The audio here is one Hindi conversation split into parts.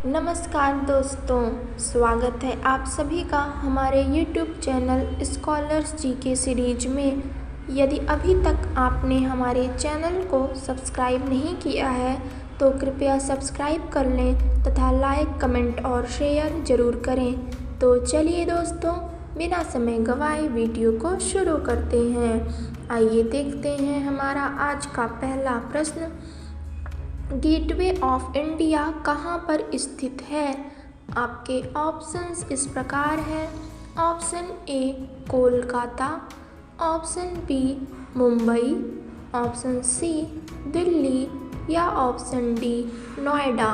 नमस्कार दोस्तों, स्वागत है आप सभी का हमारे YouTube channel scholars GK series में। यदि अभी तक आपने हमारे चैनल को सब्सक्राइब नहीं किया है तो कृपया सब्सक्राइब कर लें तथा लाइक, कमेंट और शेयर ज़रूर करें। तो चलिए दोस्तों, बिना समय गवाए वीडियो को शुरू करते हैं। आइए देखते हैं हमारा आज का पहला प्रश्न। गेटवे ऑफ इंडिया कहाँ पर स्थित है? आपके ऑप्शंस इस प्रकार हैं। Option A Kolkata, option B Mumbai, option C Delhi या ऑप्शन डी नोएडा।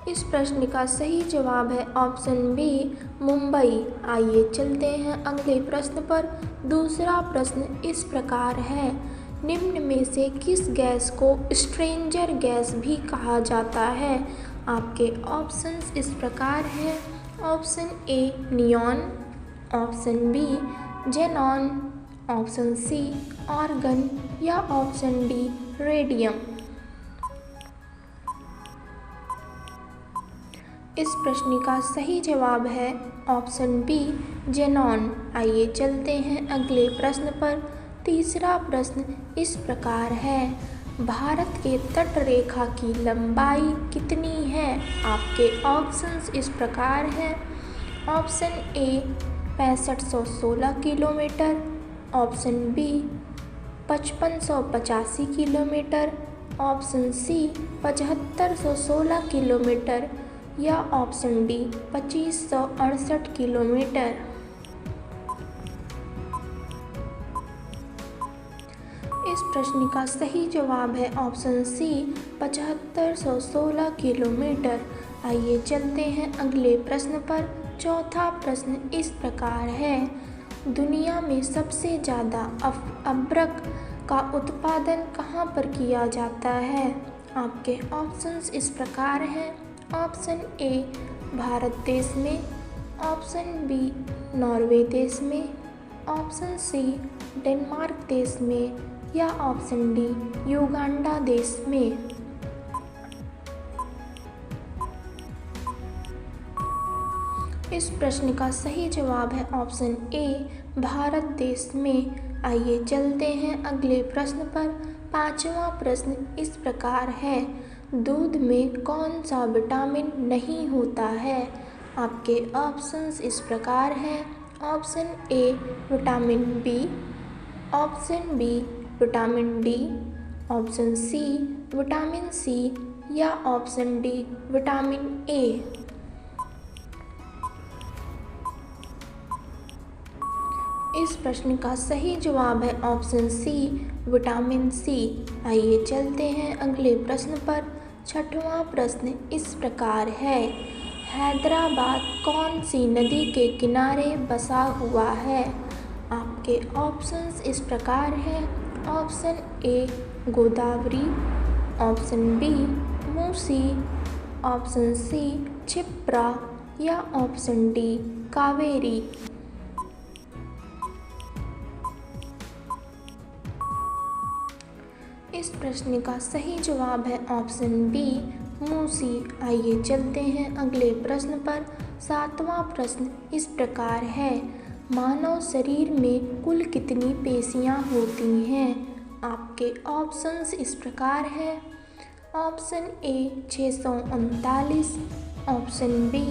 इस प्रश्न का सही जवाब है ऑप्शन बी मुंबई। आइए चलते हैं अगले प्रश्न पर। दूसरा प्रश्न इस प्रकार है। निम्न में से किस गैस को स्ट्रेंजर गैस भी कहा जाता है? आपके ऑप्शंस इस प्रकार हैं। Option A neon, option B xenon, option C argon या ऑप्शन डी रेडियम। इस प्रश्न का सही जवाब है ऑप्शन बी जेनॉन। आइए चलते हैं अगले प्रश्न पर। तीसरा प्रश्न इस प्रकार है। भारत के तट रेखा की लंबाई कितनी है? आपके ऑप्शंस इस प्रकार हैं। Option A 6516 kilometre, option B 5585 kilometre, option C 7516 kilometre या ऑप्शन डी 2568 किलोमीटर। इस प्रश्न का सही जवाब है ऑप्शन सी 7516 किलोमीटर। आइए चलते हैं अगले प्रश्न पर। चौथा प्रश्न इस प्रकार है। दुनिया में सबसे ज़्यादा अब्रक का उत्पादन कहाँ पर किया जाता है? आपके ऑप्शंस इस प्रकार हैं। ऑप्शन ए भारत देश में, ऑप्शन बी नॉर्वे देश में, ऑप्शन सी डेनमार्क देश में या ऑप्शन डी युगांडा देश में। इस प्रश्न का सही जवाब है ऑप्शन ए भारत देश में। आइए चलते हैं अगले प्रश्न पर। पांचवा प्रश्न इस प्रकार है। दूध में कौन सा विटामिन नहीं होता है? आपके ऑप्शंस इस प्रकार हैं। Option A vitamin B, option B vitamin D, option C vitamin C या ऑप्शन डी विटामिन ए। इस प्रश्न का सही जवाब है ऑप्शन सी विटामिन सी। आइए चलते हैं अगले प्रश्न पर। छठवां प्रश्न इस प्रकार है। हैदराबाद कौन सी नदी के किनारे बसा हुआ है? आपके ऑप्शंस इस प्रकार हैं। Option A Godavari, option B Musi, option C Kshipra या ऑप्शन डी कावेरी। इस प्रश्न का सही जवाब है ऑप्शन बी मूसी। आइए चलते हैं अगले प्रश्न पर। सातवां प्रश्न इस प्रकार है। मानव शरीर में कुल कितनी पेशियां होती हैं? आपके ऑप्शंस इस प्रकार हैं। Option A 639, option B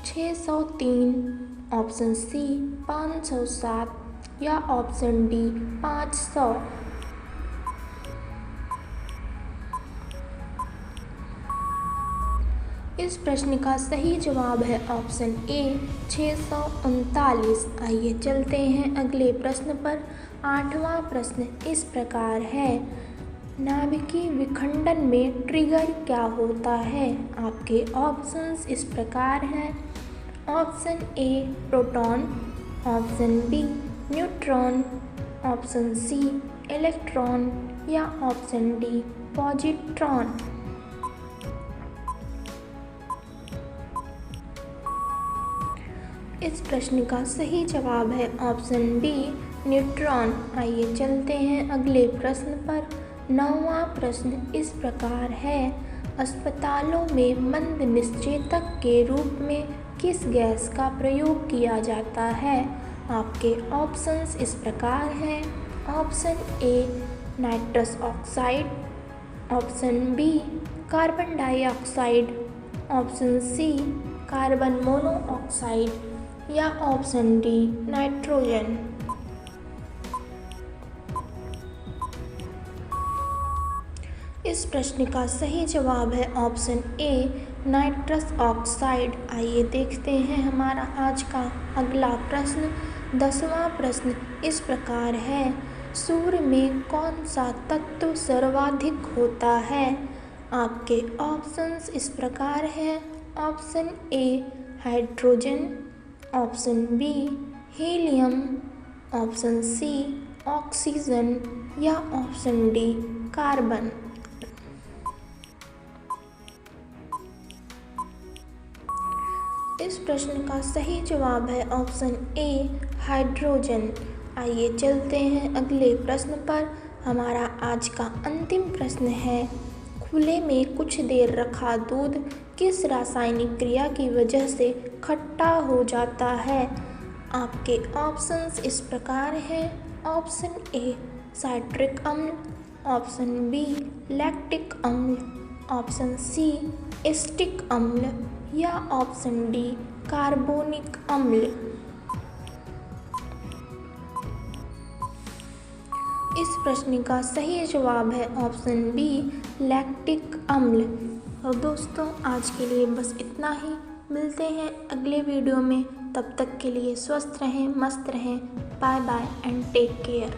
603, option C 507 या ऑप्शन डी 500। इस प्रश्न का सही जवाब है ऑप्शन ए 639। आइए चलते हैं अगले प्रश्न पर। आठवां प्रश्न इस प्रकार है। नाभिकीय विखंडन में ट्रिगर क्या होता है? आपके ऑप्शंस इस प्रकार हैं। Option A proton, option B neutron, option C electron या ऑप्शन डी पॉजिट्रॉन। इस प्रश्न का सही जवाब है ऑप्शन बी न्यूट्रॉन। आइए चलते हैं अगले प्रश्न पर। 9वां प्रश्न इस प्रकार है, अस्पतालों में मंद निश्चेतक के रूप में किस गैस का प्रयोग किया जाता है? आपके ऑप्शंस इस प्रकार हैं। Option A nitrous oxide, option B carbon dioxide, option C carbon monoxide या ऑप्शन डी नाइट्रोजन। इस प्रश्न का सही जवाब है ऑप्शन ए नाइट्रस ऑक्साइड। आइए देखते हैं हमारा आज का अगला प्रश्न। 10वां प्रश्न इस प्रकार है, सूर्य में कौन सा तत्व सर्वाधिक होता है? आपके ऑप्शंस इस प्रकार हैं। Option A hydrogen, option B helium, option C oxygen या ऑप्शन डी कार्बन। इस प्रश्न का सही जवाब है ऑप्शन ए हाइड्रोजन। आइए चलते हैं अगले प्रश्न पर। हमारा आज का अंतिम प्रश्न है, खुले में कुछ देर रखा दूध किस रासायनिक क्रिया की वजह से खट्टा हो जाता है? आपके ऑप्शंस इस प्रकार हैं। ऑप्शन ए साइट्रिक अम्ल, ऑप्शन बी लैक्टिक अम्ल, ऑप्शन सी एसिटिक अम्ल या ऑप्शन डी कार्बोनिक अम्ल। इस प्रश्न का सही जवाब है ऑप्शन बी लैक्टिक अम्ल। और दोस्तों आज के लिए बस इतना ही। मिलते हैं अगले वीडियो में, तब तक के लिए स्वस्थ रहें, मस्त रहें। Bye bye and take care.